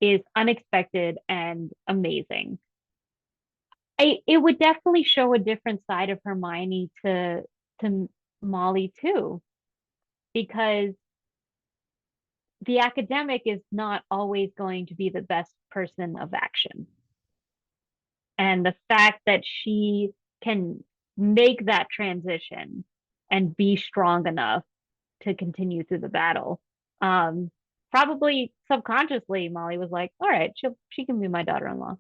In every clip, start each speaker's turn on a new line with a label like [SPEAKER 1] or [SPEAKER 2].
[SPEAKER 1] is unexpected and amazing. It would definitely show a different side of Hermione to Molly too, because the academic is not always going to be the best person of action. And the fact that she can make that transition and be strong enough to continue through the battle. Probably subconsciously, Molly was like, "All right, she can be my daughter-in-law."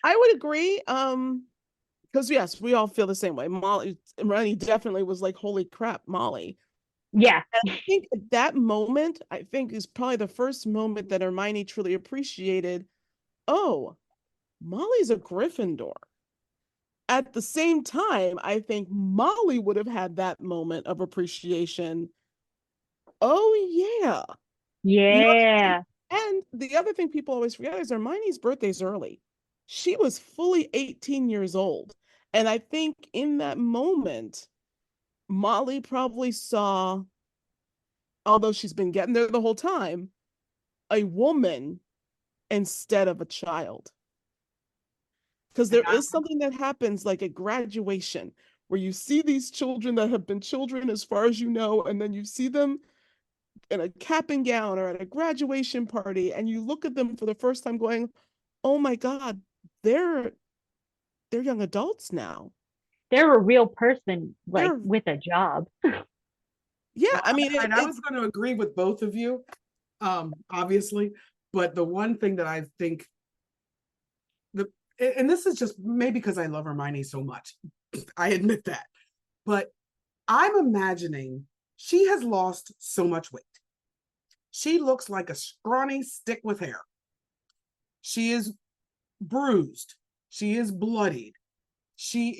[SPEAKER 2] I would agree. Because yes, we all feel the same way. Molly Ronnie definitely was like, holy crap, Molly.
[SPEAKER 1] Yeah,
[SPEAKER 2] And I think at that moment, I think is probably the first moment that Hermione truly appreciated, oh, Molly's a Gryffindor. At the same time, I think Molly would have had that moment of appreciation. Oh yeah. You know what I mean?
[SPEAKER 1] yeah,
[SPEAKER 2] And the other thing people always forget is Hermione's birthday's early. She was fully 18 years old. And I think in that moment, Molly probably saw, although she's been getting there the whole time, a woman instead of a child. Because there is something that happens like at graduation where you see these children that have been children as far as you know, and then you see them in a cap and gown or at a graduation party, and you look at them for the first time going, oh my God, they're they're young adults now.
[SPEAKER 1] they're a real person, like
[SPEAKER 2] They're
[SPEAKER 1] with a job.
[SPEAKER 2] yeah,
[SPEAKER 3] Well,
[SPEAKER 2] I mean
[SPEAKER 3] and I was going to agree with both of you, obviously, but the one thing that I think the and this is just maybe because I love Hermione so much, I admit that, but I'm imagining she has lost so much weight. She looks like a scrawny stick with hair. She is bruised. She is bloodied. She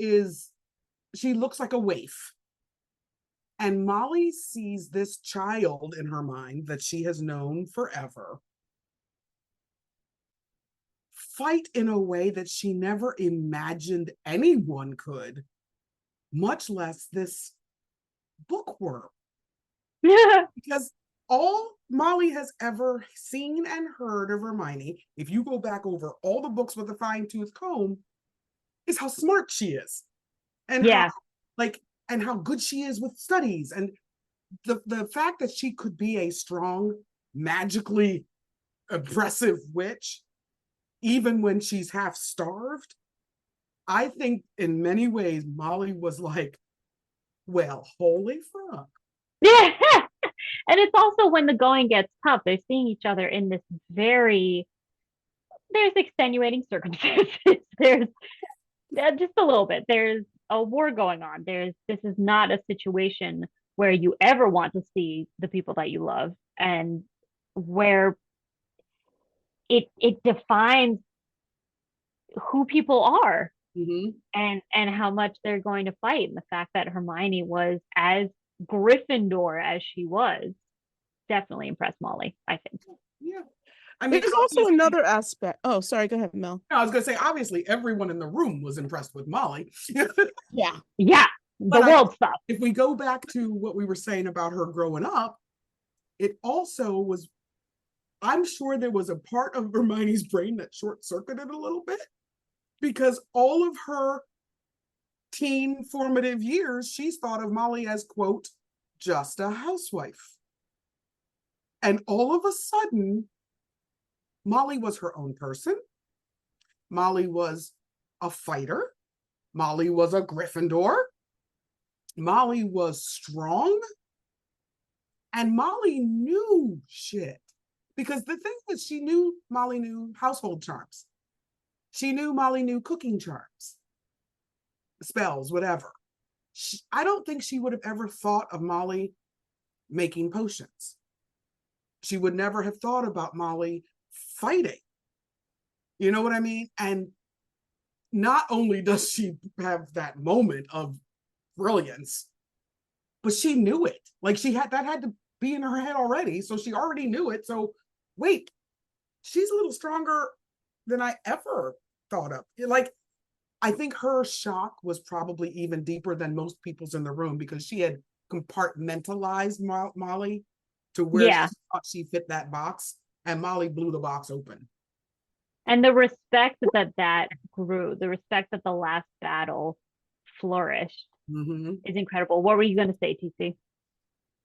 [SPEAKER 3] looks like a waif. And Molly sees this child in her mind that she has known forever fight in a way that she never imagined anyone could, much less this bookworm. Because all Molly has ever seen and heard of Hermione, if you go back over all the books with a fine tooth comb, is how smart she is and how
[SPEAKER 1] Yeah,
[SPEAKER 3] like and how good she is with studies, and the fact that she could be a strong, magically aggressive witch even when she's half starved. I think in many ways Molly was like, well, holy fuck.
[SPEAKER 1] yeah. And it's also when the going gets tough, they're seeing each other in this very there's extenuating circumstances. There's just a little bit. There's a war going on. This is not a situation where you ever want to see the people that you love, and where it defines who people are,
[SPEAKER 3] Mm-hmm.
[SPEAKER 1] and how much they're going to fight. And the fact that Hermione was as Gryffindor as she was definitely impressed Molly, I think.
[SPEAKER 3] Yeah. I mean,
[SPEAKER 2] there's also
[SPEAKER 3] obviously,
[SPEAKER 2] another aspect. Oh, sorry, go ahead, Mel.
[SPEAKER 3] I was going to say, obviously, everyone in the room was impressed with Molly.
[SPEAKER 2] Yeah.
[SPEAKER 1] Yeah, the
[SPEAKER 3] But I,
[SPEAKER 1] world stuff.
[SPEAKER 3] if we go back to what we were saying about her growing up, it also was, I'm sure there was a part of Hermione's brain that short circuited a little bit because all of her teen formative years, she's thought of Molly as, quote, just a housewife. And all of a sudden, Molly was her own person. Molly was a fighter. Molly was a Gryffindor. Molly was strong. And Molly knew shit. Because the thing is, Molly knew household charms. She knew Molly knew cooking charms, spells, whatever. I don't think she would have ever thought of Molly making potions. She would never have thought about Molly fighting. You know what I mean? And not only does she have that moment of brilliance, but she knew it. Like that had to be in her head already. So she already knew it. So wait, she's a little stronger than I ever thought of. Like, I think her shock was probably even deeper than most people's in the room because she had compartmentalized Molly to where she
[SPEAKER 1] Yeah,
[SPEAKER 3] thought she fit that box. and Molly blew the box open.
[SPEAKER 1] And the respect that grew, the respect that the last battle flourished is incredible. What were you going to say, TC?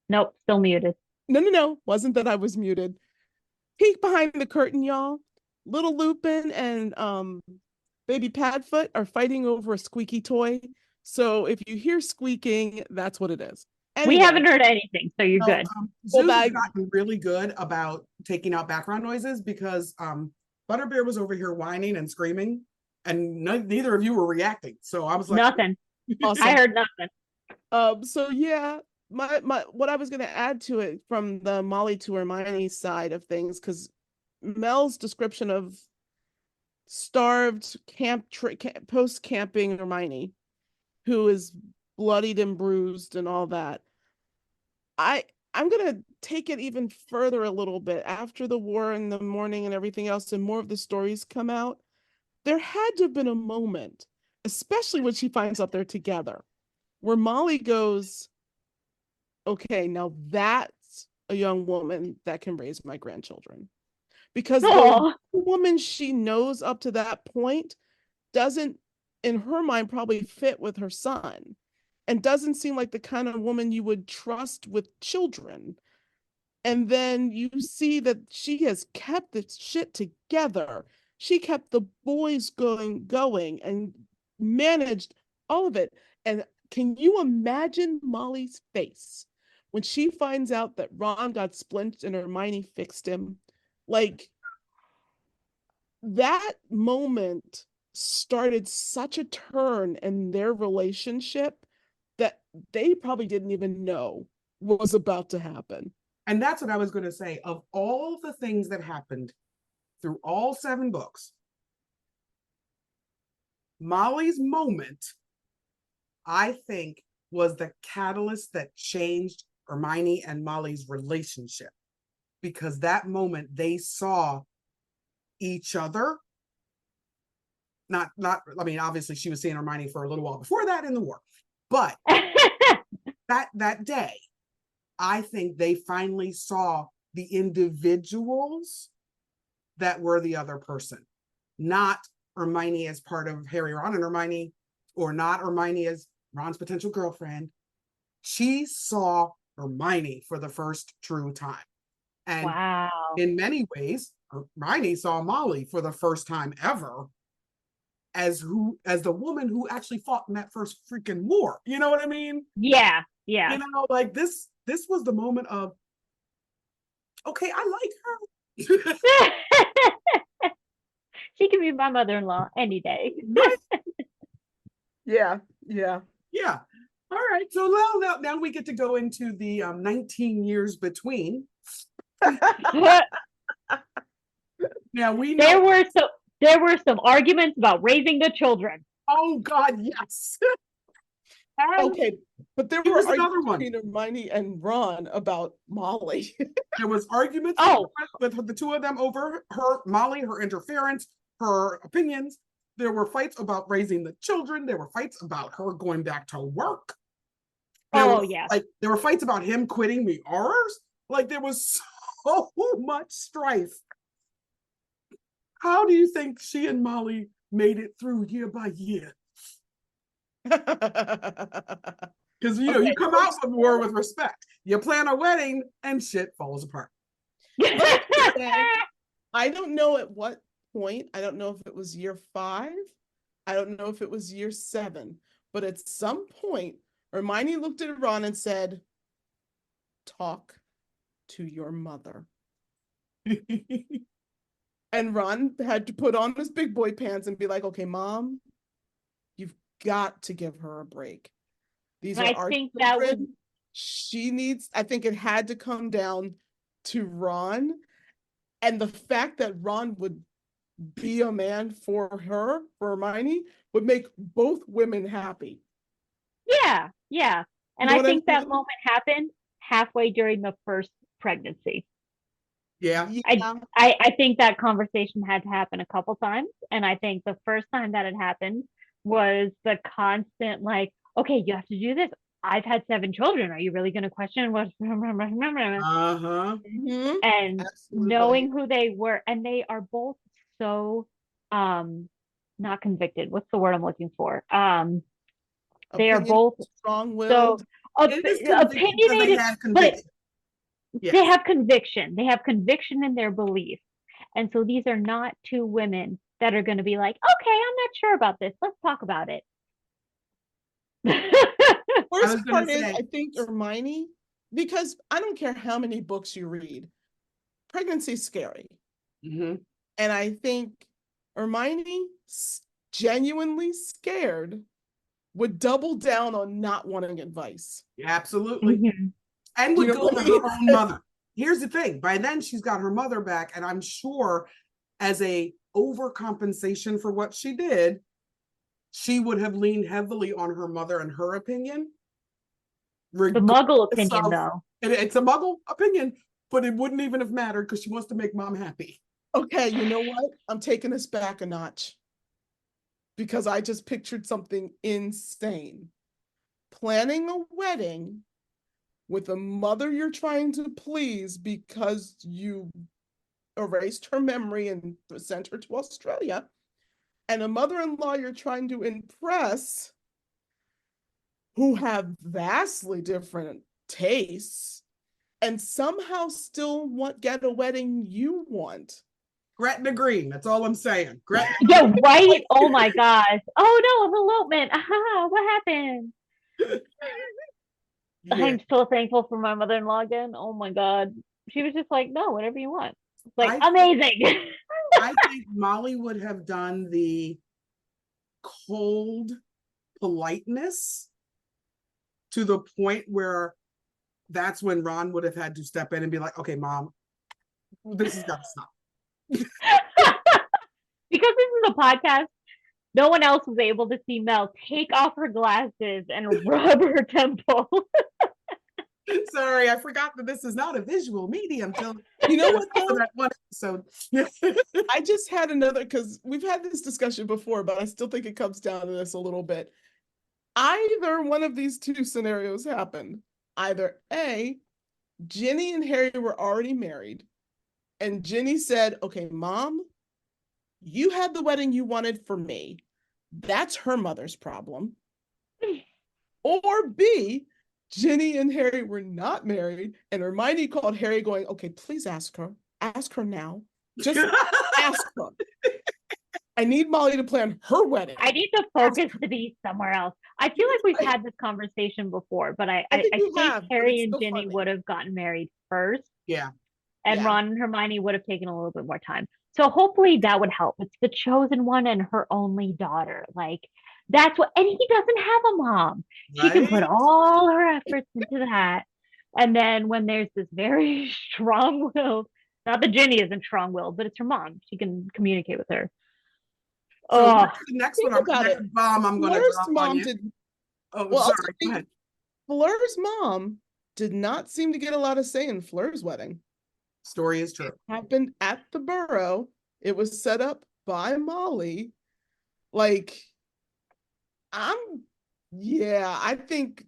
[SPEAKER 1] Nope, still muted.
[SPEAKER 2] No. Wasn't that I was muted. Peek behind the curtain, y'all. Little Lupin and Baby Padfoot are fighting over a squeaky toy. So if you hear squeaking, that's what it is. Anyway,
[SPEAKER 1] we haven't heard anything, so you're good.
[SPEAKER 3] Zoom has gotten really good about taking out background noises because Butterbeer was over here whining and screaming, and neither of you were reacting. So I was like,
[SPEAKER 1] nothing.
[SPEAKER 2] Awesome.
[SPEAKER 1] I heard nothing.
[SPEAKER 2] So yeah, my what I was going to add to it from the Molly to Hermione side of things, because Mel's description of starved post camping Hermione, who is bloodied and bruised and all that. I'm going to take it even further a little bit. After the war in the morning and everything else, and more of the stories come out, there had to have been a moment, especially when she finds out they're together, where Molly goes, okay, now that's a young woman that can raise my grandchildren. Because the woman she knows up to that point doesn't, in her mind, probably fit with her son, and doesn't seem like the kind of woman you would trust with children. And then you see that she has kept this shit together. She kept the boys going and managed all of it. And can you imagine Molly's face when she finds out that Ron got splinched and Hermione fixed him? Like, that moment started such a turn in their relationship that they probably didn't even know was about to happen.
[SPEAKER 3] And that's what I was going to say. Of all the things that happened through all 7 books, Molly's moment, I think, was the catalyst that changed Hermione and Molly's relationship. Because that moment they saw each other. Not, I mean, obviously she was seeing Hermione for a little while before that in the war. But that day, I think they finally saw the individuals that were the other person, not Hermione as part of Harry, Ron, and Hermione, or not Hermione as Ron's potential girlfriend. She saw Hermione for the first true time. And
[SPEAKER 1] wow.
[SPEAKER 3] In many ways, Hermione saw Molly for the first time ever as the woman who actually fought in that first freaking war. You know what I mean?
[SPEAKER 1] Yeah.
[SPEAKER 3] You know, like this was the moment of, okay, I like her.
[SPEAKER 1] She can be my mother-in-law any day.
[SPEAKER 2] Yeah.
[SPEAKER 3] All right. So now we get to go into the 19 years between. Now we know
[SPEAKER 1] there were some arguments about raising the children.
[SPEAKER 3] Oh God, yes.
[SPEAKER 2] Okay, but there was
[SPEAKER 3] another one
[SPEAKER 2] between Hermione and Ron about Molly.
[SPEAKER 3] There was arguments with the two of them over Molly, her interference, her opinions. There were fights about raising the children. There were fights about her going back to work. There were fights about him quitting the R's. Like, there was so much strife. How do you think she and Molly made it through year by year? Because you come out from war with respect. You plan a wedding and shit falls apart.
[SPEAKER 2] I don't know at what point. I don't know if it was year 5. I don't know if it was year 7. But at some point, Hermione looked at Ron and said, "Talk to your mother." And Ron had to put on his big boy pants and be like, "Okay, Mom, you've got to give her a break. These are our children. She needs," I think it had to come down to Ron. And the fact that Ron would be a man for her, for Hermione, would make both women happy.
[SPEAKER 1] Yeah. And I think that moment happened halfway during the first pregnancy.
[SPEAKER 3] Yeah.
[SPEAKER 1] I think that conversation had to happen a couple times. And I think the first time that it happened was the constant, like, okay, you have to do this. I've had 7 children. Are you really going to question what?
[SPEAKER 3] Uh-huh.
[SPEAKER 1] And
[SPEAKER 2] Absolutely.
[SPEAKER 1] knowing who they were, and they are both so not convicted. What's the word I'm looking for? They are
[SPEAKER 2] Opinion,
[SPEAKER 1] both so
[SPEAKER 2] strong-willed.
[SPEAKER 3] It is convicted because they
[SPEAKER 1] opinionated,
[SPEAKER 3] have
[SPEAKER 1] but
[SPEAKER 3] conviction.
[SPEAKER 1] they
[SPEAKER 3] Yes.
[SPEAKER 1] have conviction. They have conviction in their belief. And so these are not two women that are going to be like, okay, I'm not sure about this. Let's talk about it.
[SPEAKER 3] I
[SPEAKER 2] Worst
[SPEAKER 3] was gonna
[SPEAKER 2] part is,
[SPEAKER 3] say,
[SPEAKER 2] I think Hermione, because I don't care how many books you read, pregnancy's scary.
[SPEAKER 3] mhm,
[SPEAKER 2] And I think Hermione, genuinely scared, would double down on not wanting advice.
[SPEAKER 3] absolutely.
[SPEAKER 1] Mhm.
[SPEAKER 3] And
[SPEAKER 2] You
[SPEAKER 3] would
[SPEAKER 2] know
[SPEAKER 3] go
[SPEAKER 2] what
[SPEAKER 3] to
[SPEAKER 2] I
[SPEAKER 3] her
[SPEAKER 2] mean?
[SPEAKER 3] own mother. Here's the thing, by then she's got her mother back, and I'm sure as a overcompensation for what she did, she would have leaned heavily on her mother and her opinion,
[SPEAKER 1] The muggle
[SPEAKER 3] regardless
[SPEAKER 1] opinion,
[SPEAKER 3] of,
[SPEAKER 1] though.
[SPEAKER 3] and it's a muggle opinion, but it wouldn't even have mattered because she wants to make mom happy.
[SPEAKER 2] Okay, you know what? I'm taking this back a notch because I just pictured something insane. Planning a wedding with a mother you're trying to please because you erased her memory and sent her to Australia, and a mother-in-law you're trying to impress who have vastly different tastes and somehow still get a wedding you want.
[SPEAKER 3] Gretna Green, that's all I'm saying. Gretna
[SPEAKER 1] Yeah, right? Oh my gosh. Oh no, an elopement. Aha, what happened?
[SPEAKER 3] yeah.
[SPEAKER 1] I'm so thankful for my mother-in-law again. Oh my God. She was just like, no, whatever you want. It's like,
[SPEAKER 3] I think
[SPEAKER 1] amazing.
[SPEAKER 3] I think Molly would have done the cold politeness to the point where that's when Ron would have had to step in and be like, okay, mom, this has got to stop.
[SPEAKER 1] Because this is a podcast, no one else was able to see Mel take off her glasses and rub her temple.
[SPEAKER 3] Sorry, I forgot that this is not a visual medium till
[SPEAKER 2] You know what though?
[SPEAKER 3] that one episode.
[SPEAKER 2] I just had another, because we've had this discussion before, but I still think it comes down to this a little bit. Either one of these two scenarios happened. Either A, Ginny and Harry were already married, and Ginny said, okay, mom, you had the wedding you wanted for me. That's her mother's problem. Or B, Ginny and Harry were not married, and Hermione called Harry going, okay, please ask her. Ask her now. Just ask her. I need Molly to plan her wedding.
[SPEAKER 1] I need the focus to be somewhere else. I feel like we've had this conversation before, but I
[SPEAKER 2] think you
[SPEAKER 1] think
[SPEAKER 2] have, but
[SPEAKER 1] Harry
[SPEAKER 2] it's
[SPEAKER 1] and
[SPEAKER 2] still
[SPEAKER 1] Ginny
[SPEAKER 2] funny.
[SPEAKER 1] would have gotten married first,
[SPEAKER 3] Yeah.
[SPEAKER 1] and
[SPEAKER 2] Yeah.
[SPEAKER 1] Ron and Hermione would have taken a little bit more time. So hopefully that would help. It's the chosen one and her only daughter. Like that's what, and he doesn't have a mom. She can put
[SPEAKER 3] Right?
[SPEAKER 1] all her efforts into that. And then when there's this very strong-willed, not that Ginny isn't strong-willed, but it's her mom. She can communicate with her.
[SPEAKER 3] So
[SPEAKER 1] Oh,
[SPEAKER 3] here's the next
[SPEAKER 2] Think
[SPEAKER 3] one.
[SPEAKER 2] about
[SPEAKER 3] Next
[SPEAKER 2] it.
[SPEAKER 3] bomb I'm going to
[SPEAKER 2] Fleur's
[SPEAKER 3] drop on
[SPEAKER 2] mom
[SPEAKER 3] you.
[SPEAKER 2] did,
[SPEAKER 3] Oh,
[SPEAKER 2] well, I'll
[SPEAKER 3] sorry. Go
[SPEAKER 2] say
[SPEAKER 3] ahead.
[SPEAKER 2] Fleur's mom did not seem to get a lot of say in Fleur's wedding.
[SPEAKER 3] Story is true.
[SPEAKER 2] Happened at the Burrow. It was set up by Molly. Like, I'm, yeah, I think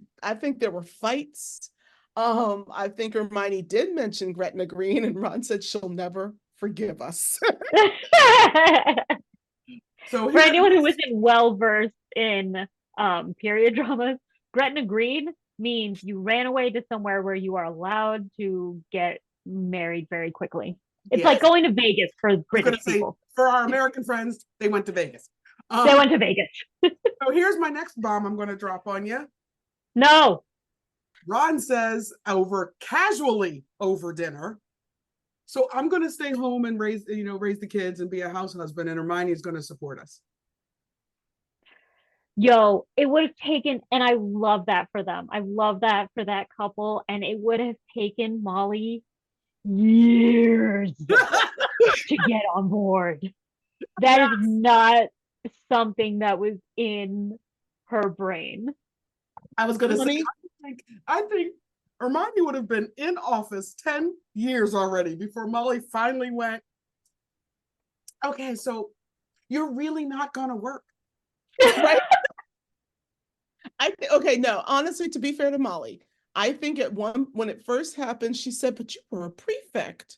[SPEAKER 2] there were fights. I think Hermione did mention Gretna Green, and Ron said she'll never forgive us.
[SPEAKER 3] So
[SPEAKER 1] for
[SPEAKER 3] here,
[SPEAKER 1] anyone who isn't well versed in period dramas, Gretna Green means you ran away to somewhere where you are allowed to get married very quickly. It's like
[SPEAKER 3] yes,
[SPEAKER 1] going to Vegas for
[SPEAKER 3] I was going
[SPEAKER 1] British
[SPEAKER 3] to say
[SPEAKER 1] people.
[SPEAKER 3] for our American friends, they went to Vegas.
[SPEAKER 1] They went to Vegas.
[SPEAKER 3] So here's my next bomb I'm going to drop on you.
[SPEAKER 1] No.
[SPEAKER 3] Ron says casually over dinner. So I'm going to stay home and raise the kids and be a house husband, and Hermione's going to support us.
[SPEAKER 1] Yo, it would have taken, and I love that for them. I love that for that couple, and it would have taken Molly years to get on board. That is not something that was in her brain.
[SPEAKER 3] I was going to say,
[SPEAKER 2] Honey,
[SPEAKER 3] I think Hermione would have been in office 10 years already before Molly finally went, okay, so you're really not going to work.
[SPEAKER 2] right? Okay, no, honestly, to be fair to Molly, I think when it first happened, she said, "But you were a prefect."